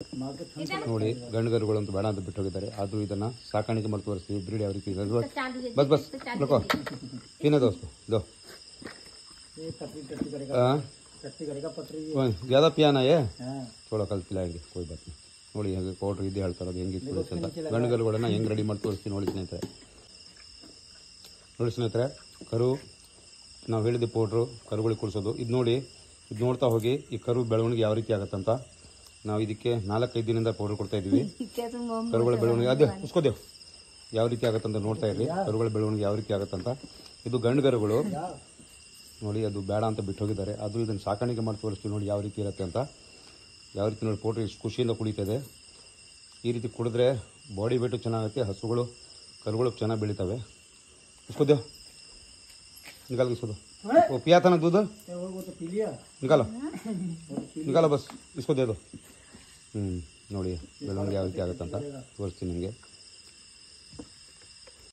ನೋಡಿ ಗಂಡುಗರುಗಳಂತೂ ಬೇಡ ಅಂತ ಬಿಟ್ಟು ಹೋಗಿದ್ದಾರೆ. ಆದರೂ ಇದನ್ನು ಸಾಕಾಣಿಕೆ ಮಾಡಿ ತೋರಿಸ್ತೀವಿ. ಬ್ರೀಡ್ ಯಾವ ರೀತಿ ಇದೆ ಬಸ್ बस रखो पीने दो उसको दो ज़्यादा पियाना है थोड़ा कल पिलाएंगे कोई बात नहीं. ನೋಡಿ ಹಾಗೆ ಪೌಡ್ರ್ ಇದು ಹೇಳ್ತಾರೆ ಅದು ಹೆಂಗಿತ್ತು ಅಂತ ಗಂಡುಗರುಗಳನ್ನು ಹೆಂಗೆ ರೆಡಿ ಮಾಡಿ ತೋರಿಸ್ತೀವಿ. ನೋಡಿ ಸ್ನೇಹಿತರೆ ಕರು ನಾವು ಹೇಳಿದ ಪೌಡ್ರು ಕರುಗಳಿಗೆ ಕುಡಿಸೋದು ಇದು ನೋಡಿ. ಇದು ನೋಡ್ತಾ ಹೋಗಿ ಈ ಕರು ಬೆಳವಣಿಗೆ ಯಾವ ರೀತಿ ಆಗುತ್ತಂತ. ನಾವು ಇದಕ್ಕೆ 4-5 ದಿನದಿಂದ ಪೌಡರ್ ಕೊಡ್ತಾ ಇದ್ದೀವಿ. ಕರುಗಳ ಬೆಳವಣಿಗೆ ಅದೇ ಉಸ್ಕೋದೇವು ಯಾವ ರೀತಿ ಆಗುತ್ತಂತ ನೋಡ್ತಾ ಇರ್ರಿ. ಕರುಗಳ ಬೆಳವಣಿಗೆ ಯಾವ ರೀತಿ ಆಗುತ್ತಂತ. ಇದು ಗಂಡು ಕರುಗಳು ನೋಡಿ ಅದು ಬೇಡ ಅಂತ ಬಿಟ್ಟು ಹೋಗಿದ್ದಾರೆ. ಅದು ಇದನ್ನು ಸಾಕಾಣಿಕೆ ಮಾಡಿ ತೋರಿಸ್ತೀವಿ. ನೋಡಿ ಯಾವ ರೀತಿ ಇರುತ್ತೆ ಅಂತ. ಯಾವ ರೀತಿ ನೋಡಿ ಪೌಡ್ರ್ ಎಷ್ಟು ಖುಷಿಯಿಂದ ಕುಡಿತದೆ. ಈ ರೀತಿ ಕುಡಿದ್ರೆ ಬಾಡಿ ವೇಟು ಚೆನ್ನಾಗುತ್ತೆ. ಹಸುಗಳು ಕರುಗಳು ಚೆನ್ನಾಗಿ ಬೆಳಿತವೆ. ಉಸ್ಕೋದೇವು निकाल इसको दो वो पिया था ना दूध निकालो निकालो बस इसको दे दो ನೋಡಿ ಬೆಳವಣಿಗೆ ಯಾವ ರೀತಿ ಆಗುತ್ತೆ ಅಂತ ತೋರಿಸ್ತೀನಿ ನಿಮಗೆ.